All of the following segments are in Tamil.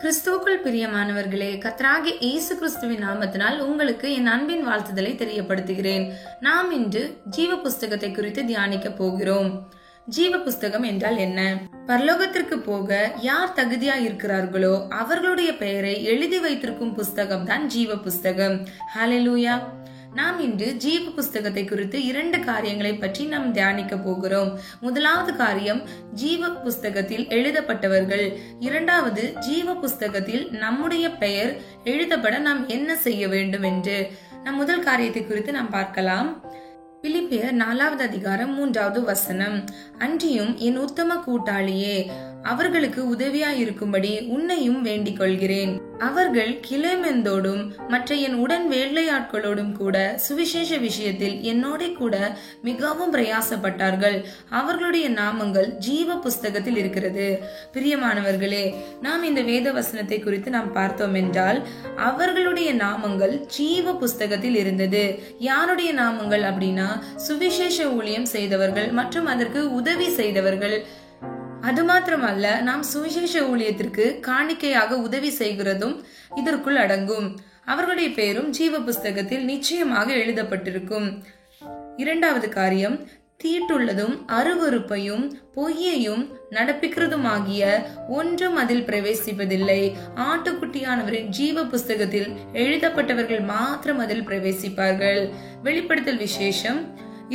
கிறிஸ்துவுக்குள் பிரியமானவர்களே, கர்த்தராகிய இயேசு கிறிஸ்துவின் நாமத்தினால் உங்களுக்கு என் அன்பின் வாழ்த்துதலை தெரியப்படுத்துகிறேன். நாம் இன்று ஜீவ புஸ்தகத்தை குறித்து தியானிக்க போகிறோம். ஜீவ புஸ்தகம் என்றால் என்ன? பரலோகத்திற்கு போக யார் தகுதியா இருக்கிறார்களோ அவர்களுடைய பெயரை எழுதி வைத்திருக்கும் புஸ்தகம் தான் ஜீவ புஸ்தகம். ஹல்லேலூயா. நாம் இன்று ஜீவ புஸ்தகத்தை குறித்து 2 காரியங்களை பற்றி நாம் தியானிக்க போகிறோம். முதலாவது காரியம், ஜீவ புஸ்தகத்தில் எழுதப்பட்டவர்கள். இரண்டாவது, ஜீவ புஸ்தகத்தில் நம்முடைய பெயர் எழுதப்பட நாம் என்ன செய்ய வேண்டும் என்று. நம் முதல் காரியத்தை குறித்து நாம் பார்க்கலாம். பிலிப்பியர் 4வது அதிகாரம் 3வது வசனம். அன்றியும் என் உத்தம கூட்டாளியே, அவர்களுக்கு உதவியாயிருக்கும்படி உன்னையும் வேண்டிக் கொள்கிறேன். அவர்கள் கிலேமெந்தோடும் மற்ற என் உடன் வேலையாட்களோடும் கூட சுவிசேஷ விஷயத்தில் என்னோட கூட மிகவும் பிரயாசப்பட்டார்கள். அவர்களுடைய நாமங்கள் ஜீவ புஸ்தகத்தில் இருக்கிறது. பிரியமானவர்களே, நாம் இந்த வேத வசனத்தை குறித்து நாம் பார்த்தோம் என்றால் அவர்களுடைய நாமங்கள் ஜீவ புஸ்தகத்தில் இருந்தது. யாருடைய நாமங்கள் அப்படின்னா, சுவிசேஷ ஊழியம் செய்தவர்கள் மற்றும் அதற்கு உதவி செய்தவர்கள். அது மாத்திரமல்ல, நாம் சுவிசேஷ ஊழியத்திற்கு காணிக்கையாக உதவி செய்கிறதும் இதற்குள் அடங்கும். அவர்களுடைய பெயரும் ஜீவ புஸ்தகத்தில் நிச்சயமாக எழுதப்பட்டிருக்கும். இரண்டாவது காரியம், தீட்டுள்ளதும் அருவருப்பையும் பொய்யையும் நடப்பிக்கிறதுமாகிய ஒன்றும் அதில் பிரவேசிப்பதில்லை. ஆட்டுக்குட்டியானவரின் ஜீவ புஸ்தகத்தில் எழுதப்பட்டவர்கள் மாத்திரம் அதில் பிரவேசிப்பார்கள். வெளிப்படுத்தல் விசேஷம்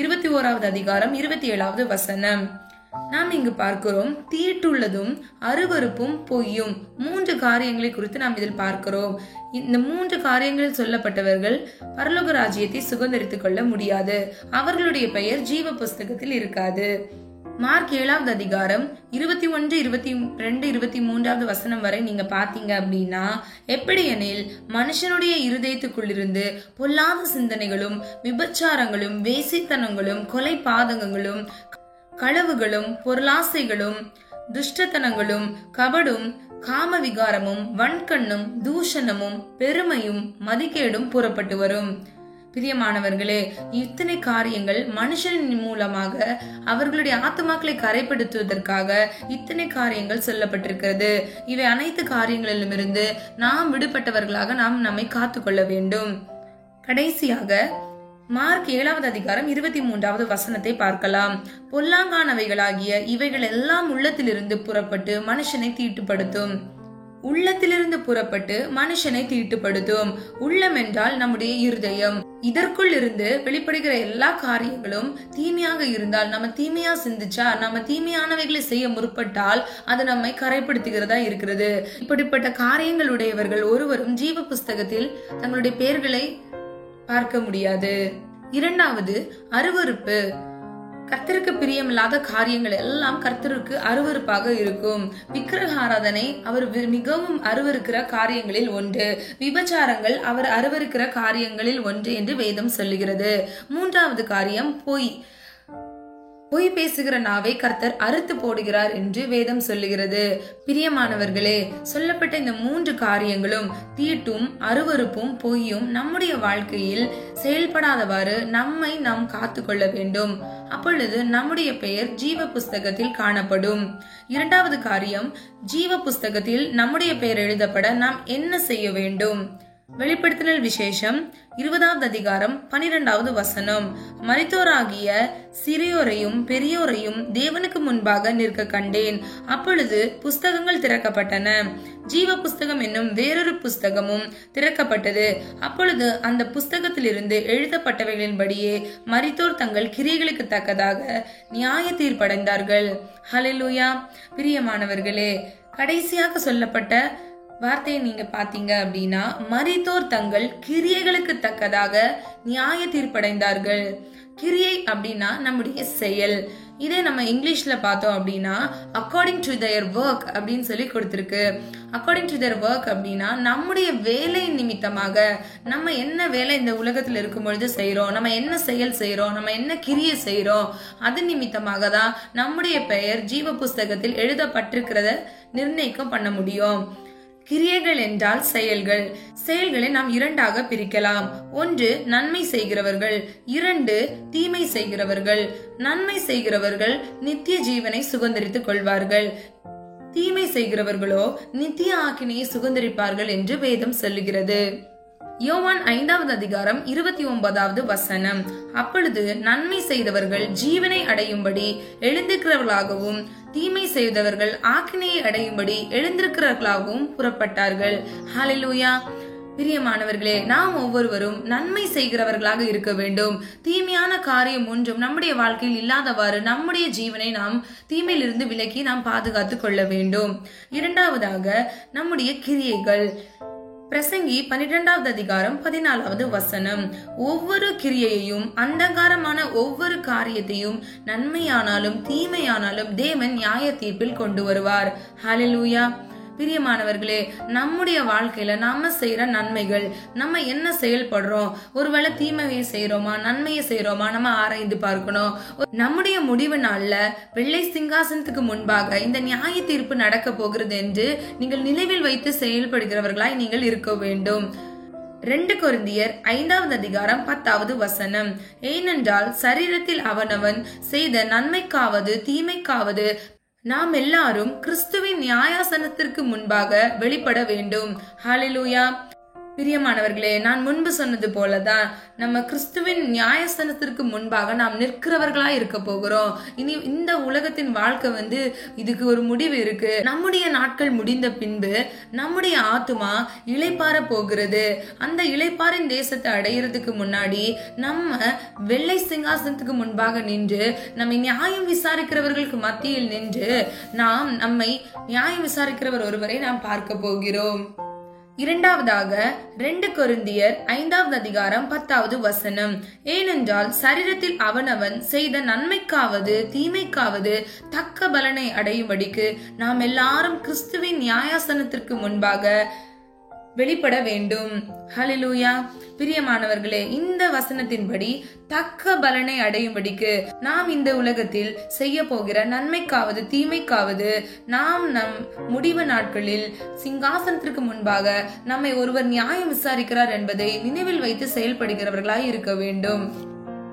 21வது அதிகாரம் 27வது வசனம். நாம் இங்கு பார்க்கிறோம், தீட்டுள்ளதும் அருவருப்பும் பொய்யும் 3 காரியங்களை குறித்து நாம் இதில் பார்க்கிறோம். இந்த 3 காரியங்களில் சொல்லப்பட்டவர்கள் பரலோக ராஜ்யத்தை சுதந்தரித்துக் கொள்ள முடியாது. அவர்களுடைய பெயர் ஜீவ புஸ்தகத்தில் இருக்காது. மார்க் 7வது அதிகாரம் 21, 22, 23வது வசனம் வரை நீங்க பாத்தீங்க அப்படின்னா, எப்படி எனில் மனுஷனுடைய இருதயத்துக்குள்ளிருந்து பொல்லாத சிந்தனைகளும் விபச்சாரங்களும் வேசித்தனங்களும் கொலை பாதகங்களும் களவுகளும் பொருளாசைகளும் துஷ்டத்தனங்களும் கபடும் காம விகாரமும் வன்கண்ணும் தூஷணமும் பெருமையும் மதிக்கேடும் புறப்பட்டு வரும். பிரியமானவர்களே, இத்தனை காரியங்கள் மனுஷனின் மூலமாக அவர்களுடைய ஆத்துமாக்களை கரைப்படுத்துவதற்காக இத்தனை காரியங்கள் சொல்லப்பட்டிருக்கிறது. இவை அனைத்து காரியங்களிலுமிருந்து நாம் விடுபட்டவர்களாக நாம் நம்மை காத்துக்கொள்ள வேண்டும். கடைசியாக மார்க் 7வது அதிகாரம் 23வது வசனத்தை பார்க்கலாம். பொல்லாங்கானவைகளாகிய இவைகள் எல்லாம் உள்ளத்திலிருந்து புறப்பட்டு மனுஷனை தீட்டுப்படுத்தும். உள்ளத்திலிருந்து புறப்பட்டு மனுஷனை தீட்டுப்படுத்தும். உள்ளம் என்றால் நம்முடைய இருதயம். இதற்குள் இருந்து வெளிப்படுகிற எல்லா காரியங்களும் தீமையாக இருந்தால், நம்ம தீமையா சிந்திச்சா, நம்ம தீமையானவைகளை செய்ய முற்பட்டால் அது நம்மை கரைப்படுத்துகிறதா இருக்கிறது. இப்படிப்பட்ட காரியங்களுடையவர்கள் ஒருவரும் ஜீவ புஸ்தகத்தில் தங்களுடைய பெயர்களை பார்க்க முடியாது. இரண்டாவது, அருவருப்பு. கர்த்தருக்கு பிரியமில்லாத காரியங்கள் எல்லாம் கர்த்தருக்கு அருவருப்பாக இருக்கும். விக்கிரக ஆராதனை அவர் மிகவும் அருவருக்கிற காரியங்களில் ஒன்று. விபச்சாரங்கள் அவர் அருவருக்கிற காரியங்களில் ஒன்று என்று வேதம் சொல்லுகிறது. மூன்றாவது காரியம், பொய் பேசுகிற நாவை கர்த்தர் அறுத்து போடுகிறார் என்று வேதம் சொல்லுகிறது. பிரியமானவர்களே, சொல்லப்பட்ட இந்த 3 காரியங்களும், தீட்டும் அருவருப்பும் பொய்யும் நம்முடைய வாழ்க்கையில் செயல்படாதவாறு நம்மை நாம் காத்துக்கொள்ள வேண்டும். அப்பொழுது நம்முடைய பெயர் ஜீவ புஸ்தகத்தில் காணப்படும். இரண்டாவது காரியம், ஜீவ புஸ்தகத்தில் நம்முடைய பெயர் எழுதப்பட நாம் என்ன செய்ய வேண்டும்? வெளிப்படுத்தல் விசேஷம் 20வது அதிகாரம் 12வது வசனம். மரித்தோராகிய சிறியோரையும் பெரியோரையும் தேவனுக்கு முன்பாக நிற்க கண்டேன். அப்பொழுது புஸ்தகங்கள் திறக்கப்பட்டன. ஜீவ புஸ்தகம் என்னும் வேறொரு புஸ்தகமும் திறக்கப்பட்டது. அப்பொழுது அந்த புஸ்தகத்திலிருந்து எழுதப்பட்டவைகளின்படியே மரித்தோர் தங்கள் கிரியைகளுக்கு தக்கதாக நியாய தீர்ப்படைந்தார்கள். ஹல்லேலூயா. பிரியமானவர்களே, கடைசியாக சொல்லப்பட்ட வார்த்தையை நீங்க பாத்தீங்க அப்படின்னா, மரித்தோர் தங்கள் கிரியைகளுக்கு தக்கதாக நியாய தீர்ப்படைந்தார்கள். கிரியை அப்படின்னா நம்முடைய செயல். இதே நம்ம இங்கிலீஷ்ல பார்த்தோம் அப்படின்னா அக்கார்டிங் டு their work அப்படின்னு சொல்லி கொடுத்திருக்கு. அக்கார்டிங் டு their work அப்படின்னா நம்முடைய வேலை நிமித்தமாக நம்ம என்ன வேலை இந்த உலகத்துல இருக்கும் பொழுது செய்யறோம், நம்ம என்ன செயல் செய்யறோம், நம்ம என்ன கிரியை செய்யறோம், அது நிமித்தமாக தான் நம்முடைய பெயர் ஜீவ புஸ்தகத்தில் எழுதப்பட்டிருக்கிறத நிர்ணயிக்கம் பண்ண முடியும். கிரியைகள் என்றால் செயல்கள். செயல்களை நாம் 2ஆக பிரிக்கலாம். 1 நன்மை செய்கிறவர்கள், 2 தீமை செய்கிறவர்கள். நன்மை செய்கிறவர்கள் நித்திய ஜீவனை சுதந்தரித்துக் கொள்வார்கள். தீமை செய்கிறவர்களோ நித்திய ஆக்கினையை சுதந்தரிப்பார்கள் என்று வேதம் சொல்லுகிறது. யோவான் 5வது அதிகாரம் 29வது வசனம். அப்பொழுது நன்மை செய்தவர்கள் ஜீவனை அடையும்படி எழுந்திருக்கிறவர்களாகவும் தீமை செய்தவர்கள் ஆக்கினையை அடையும்படி எழுந்திருக்கிறவர்களாகவும் புறப்பட்டார்கள். ஹல்லேலூயா. பிரியமானவர்களே, நாம் ஒவ்வொருவரும் நன்மை செய்கிறவர்களாக இருக்க வேண்டும். தீமையான காரியம் ஒன்றும் நம்முடைய வாழ்க்கையில் இல்லாதவாறு நம்முடைய ஜீவனை நாம் தீமையிலிருந்து விலக்கி நாம் பாதுகாத்துக் கொள்ள வேண்டும். இரண்டாவதாக நம்முடைய கிரியைகள். பிரசங்கி 12வது அதிகாரம் 14வது வசனம். ஒவ்வொரு கிரியையையும் அந்தகாரமான ஒவ்வொரு காரியத்தையும் நன்மையானாலும் தீமையானாலும் தேவன் நியாய தீர்ப்பில் கொண்டு வருவார். ஹல்லேலூயா. பிரியமானவர்களே, நம்முடைய வாழ்க்கையில நாம செய்யற நன்மைகள், நம்ம என்ன செயல்படுறோம், ஒருவேளை தீமையை செய்யறோமா நன்மையை செய்யறோமா நம்ம ஆராய்ந்து பார்க்கணும். நம்முடைய முடிவு நாள்ல வெள்ளை சிங்காசனத்துக்கு முன்பாக இந்த நியாய தீர்ப்பு நடக்க போகிறது என்று நீங்கள் நினைவில் வைத்து செயல்படுகிறவர்களாய் நீங்கள் இருக்க வேண்டும். 2 கொரிந்தியர் 5வது அதிகாரம் 10வது வசனம். ஏனென்றால் சரீரத்தில் அவனவன் செய்த நன்மைக்காவது தீமைக்காவது நாம் எல்லாரும் கிறிஸ்துவின் நியாயாசனத்திற்கு முன்பாக வெளிப்பட வேண்டும். ஹல்லேலூயா. பிரியமானவர்களே, நான் முன்பு சொன்னது போலதான் நம்ம கிறிஸ்துவின் நியாயஸ்தானத்திற்கு முன்பாக நாம் நிற்கிறவர்களா இருக்க போகிறோம். இனி இந்த உலகத்தின் வாழ்க்கை இதுக்கு ஒரு முடிவு இருக்கு. நம்முடைய நாட்கள் முடிந்த பின்பு நம்முடைய ஆத்துமா இளைப்பாற போகிறது. அந்த இளைப்பாரின் தேசத்தை அடையிறதுக்கு முன்னாடி நம்ம வெள்ளை சிங்காசனத்துக்கு முன்பாக நின்று நம்மை நியாயம் விசாரிக்கிறவர்களுக்கு மத்தியில் நின்று நாம் நம்மை நியாயம் விசாரிக்கிறவர் ஒருவரை நாம் பார்க்க போகிறோம். இரண்டாவதாக 2 கொரிந்தியர் 5வது அதிகாரம் 10வது வசனம். ஏனென்றால் சரீரத்தில் அவனவன் செய்த நன்மைக்காவது தீமைக்காவது தக்க பலனை அடையும்படிக்கு நாம் எல்லாரும் கிறிஸ்துவின் நியாயாசனத்திற்கு முன்பாக வெளிப்பட வேண்டும். ஹல்லேலூயா. பிரியமானவர்களே, இந்த வசனத்தின்படி தக்க பலனை அடையும்படிக்கு நாம் இந்த உலகத்தில் செய்ய போகிற நன்மைக்காவது தீமைக்காவது நாம் நம் முடிவு நாட்களில் சிங்காசனத்திற்கு முன்பாக நம்மை ஒருவர் நியாயம் விசாரிக்கிறார் என்பதை நினைவில் வைத்து செயல்படுகிறவர்களாய் இருக்க வேண்டும்.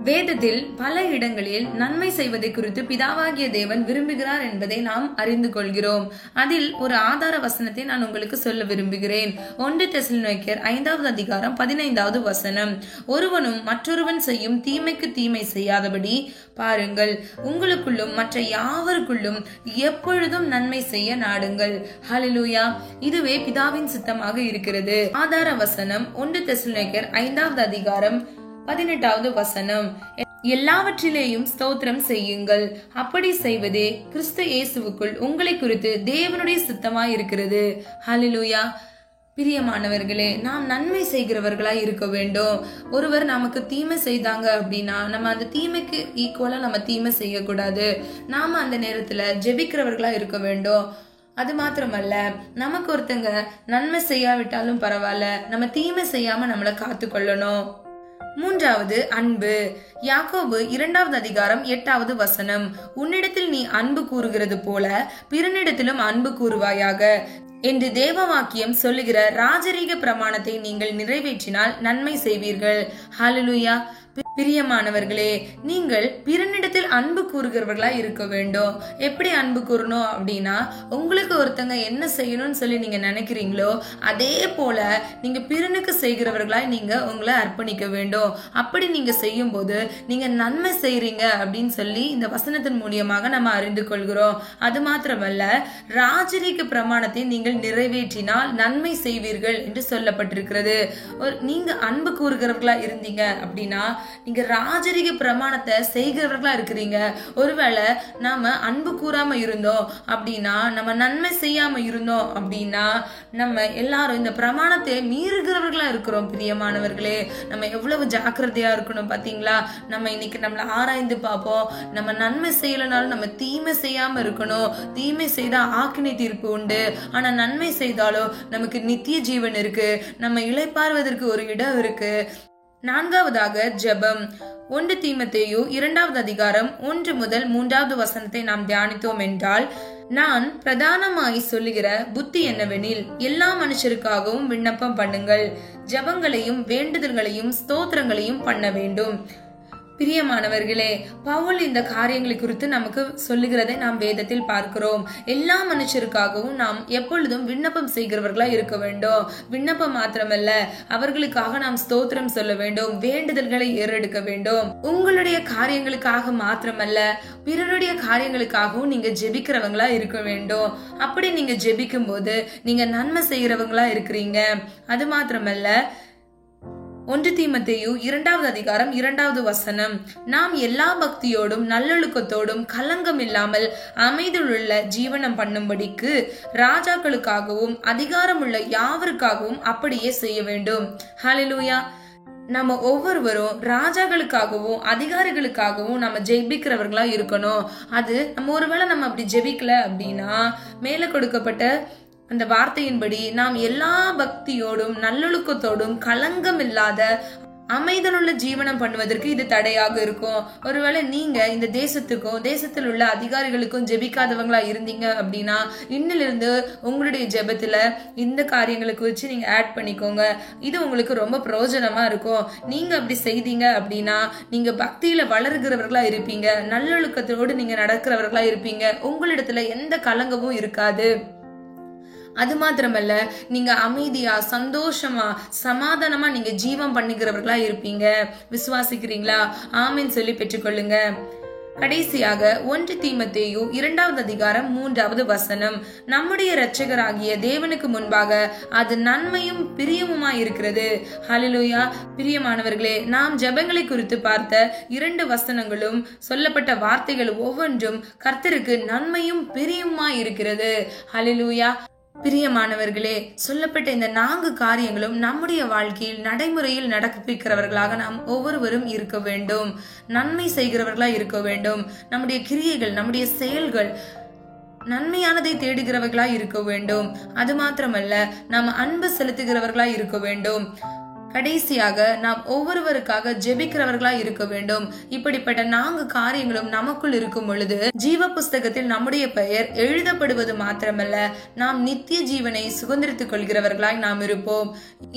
வேதத்தில் பல இடங்களில் நன்மை செய்வதை குறித்து பிதாவாகிய தேவன் விரும்புகிறார் என்பதை நாம் அறிந்து கொள்கிறோம். அதில் ஒரு ஆதார வசனத்தை நான் உங்களுக்கு சொல்ல விரும்புகிறேன். 1 தெசலோனிக்கேயர் 5வது அதிகாரம் 15வது வசனம். ஒருவனும் மற்றொருவன் செய்யும் தீமைக்கு தீமை செய்யாதபடி பாருங்கள், உங்களுக்குள்ளும் மற்ற யாவருக்குள்ளும் எப்பொழுதும் நன்மை செய்ய நாடுங்கள். ஹல்லேலூயா. இதுவே பிதாவின் சித்தமாக இருக்கிறது. ஆதார வசனம் 1 தெசலோனிக்கேயர் 5வது அதிகாரம் 18வது வசனம். எல்லாவற்றிலேயும் ஸ்தோத்திரம் செய்யுங்கள், அப்படி செய்வதே கிறிஸ்து இயேசுவுக்குள் உங்களை குறித்து தேவனுடைய சித்தமாய் இருக்கிறது. ஹல்லேலூயா. பிரியமானவர்களே, நாம் நன்மை செய்கிறவர்களாய் இருக்க வேண்டும். ஒருவர் நமக்கு தீமை செய்தாங்க அப்படின்னா நம்ம அந்த தீமைக்கு ஈக்குவலா நம்ம தீமை செய்யக்கூடாது. நாம அந்த நேரத்துல ஜெபிக்கிறவர்களா இருக்க வேண்டும். அது மாத்திரமல்ல, நமக்கு ஒருத்தங்க நன்மை செய்யாவிட்டாலும் பரவாயில்ல, நம்ம தீமை செய்யாம நம்மளை காத்து கொள்ளணும். மூன்றாவது, அன்பு. யாக்கோபு 2வது அதிகாரம் 8வது வசனம். உன்னிடத்தில் நீ அன்பு கூறுகிறது போல பிறனிடத்திலும் அன்பு கூறுவாயாக என்று தேவ வாக்கியம் சொல்லுகிற ராஜரீக பிரமாணத்தை நீங்கள் நிறைவேற்றினால் நன்மை செய்வீர்கள். ஹல்லேலூயா. பிரியமானவர்களே, நீங்கள் பிறனிடத்தில் அன்பு கூறுகிறவர்களா இருக்க வேண்டும். எப்படி அன்பு கூறணும் அப்படின்னா, உங்களுக்கு ஒருத்தங்க என்ன செய்யணும்னு சொல்லி நீங்க நினைக்கிறீங்களோ அதே போல நீங்க பிறனுக்கு செய்கிறவர்களாய் நீங்க உங்களை அர்ப்பணிக்க வேண்டும். அப்படி நீங்க செய்யும் போது நீங்க நன்மை செய்றீங்க அப்படின்னு சொல்லி இந்த வசனத்தின் மூலியமாக நம்ம அறிந்து கொள்கிறோம். அது மாத்திரமல்ல, ராஜரீக பிரமாணத்தை நீங்கள் நிறைவேற்றினால் நன்மை செய்வீர்கள் என்று சொல்லப்பட்டிருக்கிறது. நீங்க அன்பு கூறுகிறவர்களா இருந்தீங்க அப்படின்னா நீங்க ராஜரீக பிரமாணத்தை செய்கிறவர்களா இருக்கிறீங்க. ஒருவேளை நாம அன்பு கூறாம இருந்தோம் அப்படின்னா, நம்ம நன்மை செய்யாம இருந்தோம் அப்படின்னா, நம்ம எல்லாரும் இந்த பிரமாணத்தை மீறுகிறவர்களா இருக்கிறோம். பிரியமானவர்களே, நம்ம எவ்வளவு ஜாக்கிரதையா இருக்கணும் பாத்தீங்களா? நம்ம இன்னைக்கு நம்மள ஆராய்ந்து பார்ப்போம். நம்ம நன்மை செய்யலனாலும் நம்ம தீமை செய்யாம இருக்கணும். தீமை செய்தா ஆக்கினை தீர்ப்பு உண்டு, ஆனா நன்மை செய்தாலும் நமக்கு நித்திய ஜீவன் இருக்கு. நம்ம இளைப்பாறுவதற்கு ஒரு இடம் இருக்கு. நான்காவதாக, ஜெபம். 1 தீமோத்தேயு 2வது அதிகாரம் 1 முதல் 3வது வசனத்தை நாம் தியானித்தோம் என்றால், நான் பிரதானமாய் சொல்லுகிற புத்தி என்னவெனில், எல்லா மனுஷருக்காகவும் விண்ணப்பம் பண்ணுங்கள், ஜெபங்களையும் வேண்டுதல்களையும் ஸ்தோத்திரங்களையும் பண்ண வேண்டும். பிரியமானவர்களே, பவுல் இந்த காரியங்களை குறித்து நமக்கு சொல்லுகிறதை நாம் வேதத்தில் பார்க்கிறோம். எல்லா மனுஷருக்காகவும் நாம் எப்பொழுதும் விண்ணப்பம் செய்கிறவர்களா இருக்க வேண்டும். விண்ணப்பம் மாத்திரமல்ல, அவர்களுக்காக நாம் ஸ்தோத்திரம் சொல்ல வேண்டும், வேண்டுதல்களை ஏறெடுக்க வேண்டும். உங்களுடைய காரியங்களுக்காக மாத்திரமல்ல, பிறருடைய காரியங்களுக்காகவும் நீங்க ஜெபிக்கிறவங்களா இருக்க வேண்டும். அப்படி நீங்க ஜெபிக்கும் போது நீங்க நன்மை செய்கிறவங்களா இருக்கிறீங்க. அது மாத்திரமல்ல, 1 தீமோத்தேயு 2வது அதிகாரம் 2வது வசனம், நாம் எல்லா பக்தியோடும் நல்லொழுக்கத்தோடும் கலங்கம் இல்லாமல் அமைதியுள்ள ஜீவனம் பண்ணும்படிக்கு ராஜாக்களுக்காகவும் அதிகாரமுள்ள யாவருக்காகவும் அப்படியே செய்ய வேண்டும். ஹல்லேலூயா. நம்ம ஒவ்வொருவரும் ராஜாக்களுக்காகவும் அதிகாரிகளுக்காகவும் நம்ம ஜெபிக்கிறவர்களா இருக்கணும். அது நம்ம ஒருவேளை நம்ம அப்படி ஜெபிக்கல அப்படின்னா, மேல கொடுக்கப்பட்ட அந்த வார்த்தையின்படி நாம் எல்லா பக்தியோடும் நல்லொழுக்கத்தோடும் கலங்கம் இல்லாத அமைதலுள்ள ஜீவனம் பண்ணுவதற்கு இது தடையாக இருக்கும். ஒருவேளை நீங்க இந்த தேசத்துக்கும் தேசத்தில் உள்ள அதிகாரிகளுக்கும் ஜெபிக்காதவங்களா இருந்தீங்க அப்படின்னா, இன்னிலிருந்து உங்களுடைய ஜெபத்துல இந்த காரியங்களுக்கு வச்சு நீங்க ஆட் பண்ணிக்கோங்க. இது உங்களுக்கு ரொம்ப பிரயோஜனமா இருக்கும். நீங்க அப்படி செய்தீங்க அப்படின்னா, நீங்க பக்தியில வளர்கிறவர்களா இருப்பீங்க, நல்லொழுக்கத்தோடு நீங்க நடக்கிறவர்களா இருப்பீங்க. உங்களிடத்துல எந்த கலங்கமும் இருக்காது. அது மாத்திரமல்ல, நீங்க அமைதியா சந்தோஷமா சமாதானமா நீங்க ஜீவம் பண்ணுகிறவர்களா இருப்பீங்க. விசுவாசிக்கிறீங்களா? ஆமென் சொல்லி பெற்றுக்கொள்ளுங்க. கடைசியாக 1 தீமோத்தேயு 2வது அதிகாரம் 3வது வசனம், நம்முடைய இரட்சகராகிய தேவனுக்கு முன்பாக அது நன்மையும் பிரியமுமாய் இருக்கிறது. ஹல்லேலூயா. பிரியமானவர்களே, நாம் ஜெபங்களை குறித்து பார்த்த 2 வசனங்களும் சொல்லப்பட்ட வார்த்தைகள் ஒவ்வொன்றும் கர்த்தருக்கு நன்மையும் பிரியமுமாய் இருக்கிறது. ஹல்லேலூயா. பிரியமானவர்களே, சொல்லப்பட்ட இந்த 4 காரியங்களும் நம்முடைய வாழ்க்கையில் நடைமுறையில் நடப்பிக்கிறவர்களாக நாம் ஒவ்வொருவரும் இருக்க வேண்டும். நன்மை செய்கிறவர்களா இருக்க வேண்டும். நம்முடைய கிரியைகள், நம்முடைய செயல்கள் நன்மையானதை தேடுகிறவர்களா இருக்க வேண்டும். அது மாத்திரமல்ல, நாம் அன்பு செலுத்துகிறவர்களா இருக்க வேண்டும். கடைசியாக நாம் ஒவ்வொருவருக்காக ஜெபிக்கிறவர்களா இருக்க வேண்டும். இப்படிப்பட்ட 4 காரியங்களும் நமக்குள் இருக்கும் பொழுது ஜீவ புஸ்தகத்தில் நம்முடைய பெயர் எழுதப்படுவது மாத்திரமல்ல, நாம் நித்திய ஜீவனை சுதந்திரித்துக் கொள்கிறவர்களாய் நாம் இருப்போம்.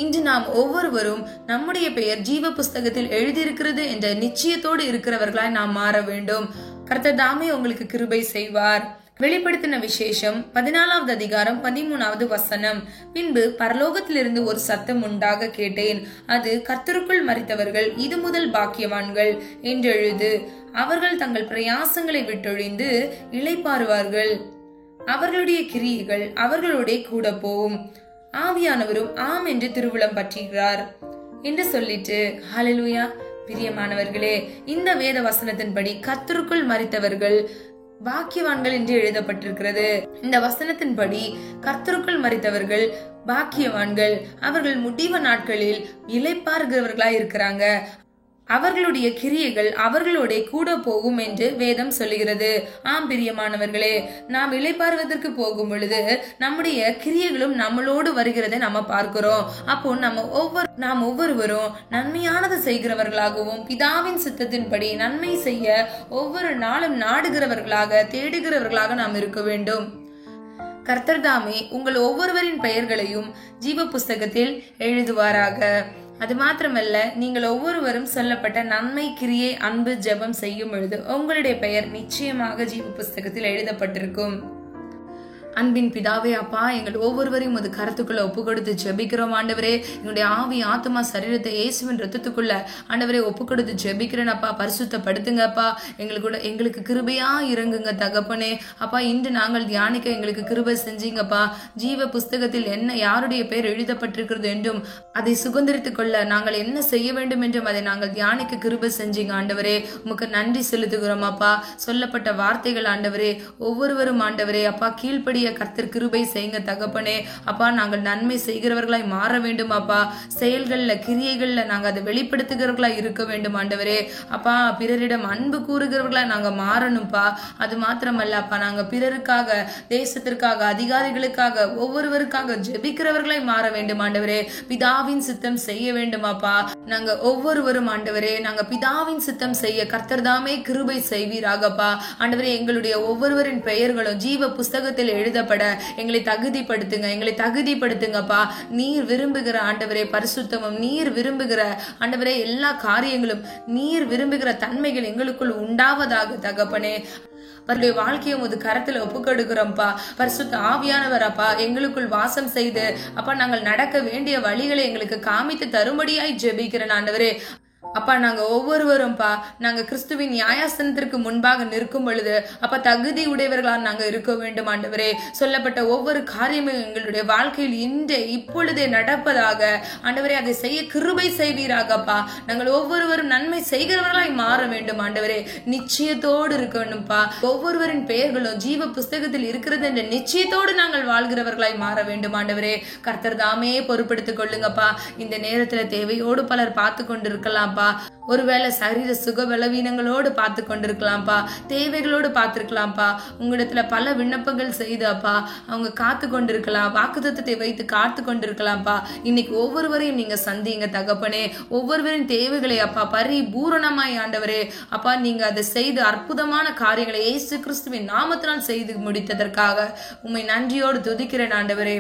இன்று நாம் ஒவ்வொருவரும் நம்முடைய பெயர் ஜீவ புஸ்தகத்தில் எழுதியிருக்கிறது என்ற நிச்சயத்தோடு இருக்கிறவர்களாய் நாம் மாற வேண்டும். கர்த்தர் தாமே உங்களுக்கு கிருபை செய்வார். வெளிப்படுத்தின விசேஷம் 14வது அதிகாரம் 13வது வசனம், பின்பு பரலோகத்திலிருந்து ஒரு சத்தம் உண்டாக கேட்டேன். அது, கர்த்தருக்குள் மரித்தவர்கள் இது முதல் பாக்கியவான்கள் என்று எழுது. அவர்கள் தங்கள் பிரயாசங்களை விட்டொழிந்து இளைப்பாறுவார்கள். அவர்களுடைய கிரியைகள் அவர்களோட கூட போகும். ஆவியானவரும் ஆம் என்று திருவுளம் பற்றுகிறார் என்று சொல்லிட்டு, ஹல்லேலூயா. பிரியமானவர்களே, இந்த வேத வசனத்தின்படி கர்த்தருக்குள் மரித்தவர்கள் பாக்கியவான்கள் என்று எழுதப்பட்டிருக்கிறது. இந்த வசனத்தின்படி கர்த்தருக்குள் மரித்தவர்கள் பாக்கியவான்கள். அவர்கள் முடிவு நாட்களில் இளைப்பாறுகிறவர்களாய் இருக்கிறாங்க. அவர்களுடைய கிரியைகள் அவர்களோட கூட போகும் என்று வேதம் சொல்லுகிறது. ஆம் பிரியமானவர்களே, நாம் இளைப்பாறுவதற்கு போகும் பொழுது நம்முடைய கிரியைகளும் நம்மளோடு வருகிறதை நம்ம பார்க்கிறோம். அப்போ நாம் ஒவ்வொருவரும் நன்மையானது செய்கிறவர்களாகவும் பிதாவின் சித்தத்தின்படி நன்மை செய்ய ஒவ்வொரு நாளும் நாடுகிறவர்களாக தேடுகிறவர்களாக நாம் இருக்க வேண்டும். கர்த்தர் தாமே உங்கள் ஒவ்வொருவரின் பெயர்களையும் ஜீவ புஸ்தகத்தில் எழுதுவாராக. அது மாத்திரமல்ல, நீங்கள் ஒவ்வொருவரும் சொல்லப்பட்ட நன்மை, கிரியை, அன்பு, ஜெபம் செய்யும் பொழுது உங்களுடைய பெயர் நிச்சயமாக ஜீவ புஸ்தகத்தில் எழுதப்பட்டிருக்கும். அன்பின் பிதாவே, அப்பா, எங்கள் ஒவ்வொருவரையும் அது கருத்துக்குள்ள ஒப்பு கொடுத்து ஜெபிக்கிறோம். ஆண்டவரே, எங்களுடைய ஆவி, ஆத்மா, சரீரத்தை இயேசுவின் ரத்தத்துக்குள்ள ஆண்டவரே ஒப்பு கொடுத்து ஜெபிக்கிறேன். அப்பா, பரிசுத்தப்படுத்துங்க அப்பா. எங்களுக்கு கிருபையா இறங்குங்க தகப்பனே. அப்பா, இன்று நாங்கள் தியானிக்க எங்களுக்கு கிருபை செஞ்சீங்கப்பா. ஜீவ புஸ்தகத்தில் என்ன யாருடைய பெயர் எழுதப்பட்டிருக்கிறது என்றும் அதை சுதந்திரித்துக் கொள்ள நாங்கள் என்ன செய்ய வேண்டும் என்றும் அதை நாங்கள் தியானிக்க கிருபை செஞ்சீங்க ஆண்டவரே. உமக்கு நன்றி செலுத்துகிறோம் அப்பா. சொல்லப்பட்ட வார்த்தைகள் ஆண்டவரே ஒவ்வொருவரும் ஆண்டவரே அப்பா கீழ்ப்படி கர்த்தர் கிருபை செய்யுங்க தகப்பனே. அப்பா, நாங்கள் நன்மை செய்கிறவர்களாய் மாற வேண்டும் அப்பா. செயல்கள்ல, கிரியைகள்ல நாங்க அதை வெளிப்படுத்துகிறவர்களாய் இருக்க வேண்டும் ஆண்டவரே. அப்பா, பிறரிடம் அன்பு கூறுகிறவர்களாய் நாங்க மாறணும்ப்பா. அது மாத்திரமல்ல அப்பா, நாங்க பிறருக்காக, தேசத்திற்காக, அதிகாரிகளுக்காக, ஒவ்வொருவருக்காக ஜெபிக்கிறவர்களாய் மாற வேண்டும் ஆண்டவரே. பிதாவின் சித்தம் செய்ய வேண்டும் அப்பா. நாங்க ஒவ்வொருவரும் ஆண்டவரே, நாங்க பிதாவின் சித்தம் செய்ய கர்த்தர் தாமே கிருபை செய்வீராகப்பா. ஆண்டவரே, எங்களுடைய ஒவ்வொருவரின் பெயர்களும் ஜீவ புஸ்தகத்தில் எழுதப்பட எங்களை தகுதிப்படுத்துங்கப்பா. நீர் விரும்புகிற ஆண்டவரே பரிசுத்தமும், நீர் விரும்புகிற ஆண்டவரே எல்லா காரியங்களும், நீர் விரும்புகிற தன்மைகள் எங்களுக்குள் உண்டாவதாக தகப்பனே. அவருடைய வாழ்க்கையை உமது கரத்துல ஒப்புக்கொடுக்கிறோம்ப்பா. பரிசுத்த ஆவியானவர் அப்பா எங்களுக்குள் வாசம் செய்து அப்பா நாங்கள் நடக்க வேண்டிய வழிகளை எங்களுக்கு காமித்து தரும்படியாய் ஜெபிக்கிறேன் ஆண்டவரே. அப்பா, நாங்க ஒவ்வொருவரும்பா நாங்க கிறிஸ்துவின் நியாயாசனத்திற்கு முன்பாக நிற்கும் பொழுது அப்ப தகுதி உடையவர்களால் நாங்க இருக்க வேண்டும் ஆண்டவரே. சொல்லப்பட்ட ஒவ்வொரு காரியமும் எங்களுடைய வாழ்க்கையில் இப்பொழுதே நடப்பதாக ஆண்டவரே, அதை செய்ய கிருபை செய்வீராகப்பா. நாங்கள் ஒவ்வொருவரும் நன்மை செய்கிறவர்களாய் மாற வேண்டும் ஆண்டவரே. நிச்சயத்தோடு இருக்க வேண்டும்பா. ஒவ்வொருவரின் பெயர்களும் ஜீவ புஸ்தகத்தில் இருக்கிறது என்ற நிச்சயத்தோடு நாங்கள் வாழ்கிறவர்களாய் மாற வேண்டும் ஆண்டவரே. கர்த்தர் தாமே பொறுப்படுத்திக் கொள்ளுங்கப்பா. இந்த நேரத்துல தேவையோடு பலர் பார்த்து கொண்டிருக்கலாம்ப்பா. ஒருவேளை சரீர சுக பலவீனங்களோடு பார்த்து கொண்டிருக்கலாம்ப்பா, தேவைகளோடு பார்த்திருக்கலாம்ப்பா. உங்களிடத்துல பல விண்ணப்பங்கள் செய்து அப்பா அவங்க காத்து கொண்டிருக்கலாம், வாக்குத்தத்தத்தை வைத்து காத்து கொண்டிருக்கலாம்ப்பா. இன்னைக்கு ஒவ்வொருவரையும் நீங்க சந்திங்க தகப்பனே. ஒவ்வொருவரின் தேவைகளை அப்பா பரிபூரணமாய் ஆண்டவரே அப்பா நீங்க அதை செய்து அற்புதமான காரியங்களை இயேசு கிறிஸ்துவின் நாமத்தினால் செய்து முடித்ததற்காக உம்மை நன்றியோடு துதிக்கிறேன் ஆண்டவரே.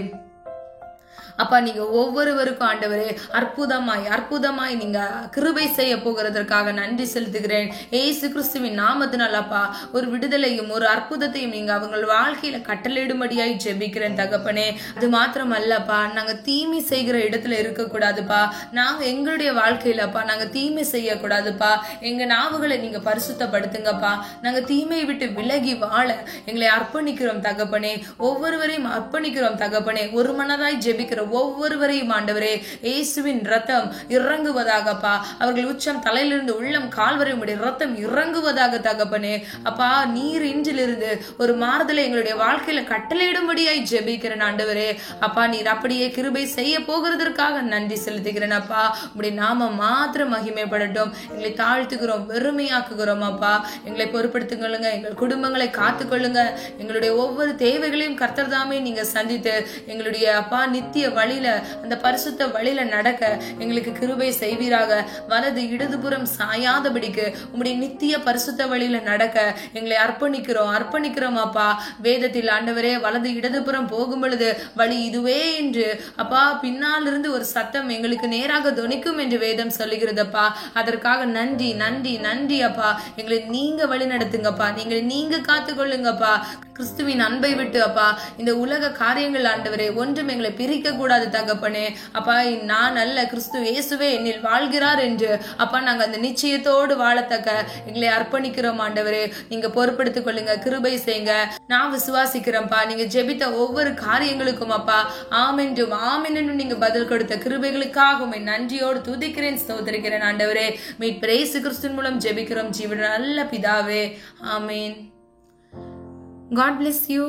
அப்பா, நீங்க ஒவ்வொருவருக்கும் ஆண்டவரே அற்புதமாய் நீங்க கிருபை செய்ய போகிறதற்காக நன்றி செலுத்துகிறேன் இயேசு கிறிஸ்துவின் நாமத்தினால். அப்பா, ஒரு விடுதலையும் ஒரு அற்புதத்தையும் நீங்க அவங்க வாழ்க்கையில கட்டளையிடும்படியாய் ஜெபிக்கிறேன் தகப்பனே. அது மாத்திரம் அல்லப்பா, நாங்க தீமை செய்கிற இடத்துல இருக்கக்கூடாதுப்பா. நாங்க எங்களுடைய வாழ்க்கையிலப்பா நாங்க தீமை செய்யக்கூடாதுப்பா. எங்க நாவுகளை நீங்க பரிசுத்தப்படுத்துங்கப்பா. நாங்க தீமையை விட்டு விலகி வாழ எங்களை அர்ப்பணிக்கிறோம் தகப்பனே. ஒவ்வொருவரையும் அர்ப்பணிக்கிறோம் தகப்பனே. ஒரு மனதாய் ஜெபிக்கிற ஒவ்வொருவரையும் ஆண்டவரே இயேசுவின் ரத்தம் இறங்குவதாகப்பா. அவர்கள் உச்சம் தலையிலிருந்து உள்ளம் கால்வரை உடைய ரத்தம் இறங்குவதாக தகப்பனே. அப்பா, நீர் இன்றிலிருந்து ஒரு மாறுதலை எங்களுடைய வாழ்க்கையில கட்டளையிடும்படியாய் ஜெபிக்கிறேன் ஆண்டவரே. அப்பா, நீர் அப்படியே கிருபை செய்ய போகிறதற்காக நன்றி செலுத்துகிறேன் அப்பா. உடைய நாம மாத்திரம் மகிமைப்படட்டும். எங்களை தாழ்த்துகிறோம், வெறுமையாக்குகிறோம் அப்பா. எங்களை பொறுப்படுத்திக்கொள்ளுங்க, எங்கள் குடும்பங்களை காத்துக்கொள்ளுங்க. எங்களுடைய ஒவ்வொரு தேவைகளையும் கர்த்தர் தாமே நீங்க சந்தித்து எங்களுடைய அப்பா நித்திய வழியில அந்த பரிசுத்த வழியில நடக்க எங்களுக்கு கிருபை செய்வீராக. வலது இடதுபுறம் சாயாதபடிக்கு உம்முடைய நித்திய பரிசுத்த வழியில நடக்க எங்களை அர்ப்பணிக்கிறோம் அப்பா. வேதத்தில் ஆண்டவரே வலது இடதுபுறம் போகும் பொழுது வழி இதுவே என்று அப்பா பின்னால் இருந்து ஒரு சத்தம் எங்களுக்கு நேராக தொனிக்கும் என்று வேதம் சொல்லுகிறதப்பா. அதற்காக நன்றி அப்பா. எங்களை நீங்க வழி நடத்துங்கப்பா. நீங்க காத்துக்கொள்ளுங்கப்பா. கிறிஸ்துவின் அன்பை விட்டு அப்பா இந்த உலக காரியங்கள் ஆண்டவரே ஒன்றும் எங்களை பிரிக்க கூடாது தகப்பனே. அப்பா, நான் அல்ல கிறிஸ்து இயேசுவே என்னில் வாழ்கிறார் என்று அப்பா நாங்க அந்த நிச்சயத்தோடு வாழத்தக்க எங்களை அர்ப்பணிக்கிறோம் ஆண்டவரே. நீங்க பொறுப்படுத்திக் கொள்ளுங்க, கிருபை செய்யுங்க. நான் விசுவாசிக்கிறேன்ப்பா. நீங்க ஜெபித்த ஒவ்வொரு காரியங்களுக்கும் அப்பா ஆமென்றும் நீங்க பதில் கொடுத்த கிருபைகளுக்காக உம்மை நன்றியோடு துதிக்கிறேன், ஸ்தோத்திரிக்கிறேன் ஆண்டவரே. மீட்பர் இயேசு கிறிஸ்துவின் மூலம் ஜெபிக்கிறோம் ஜீவன் நல்ல பிதாவே. ஆமென். God bless you.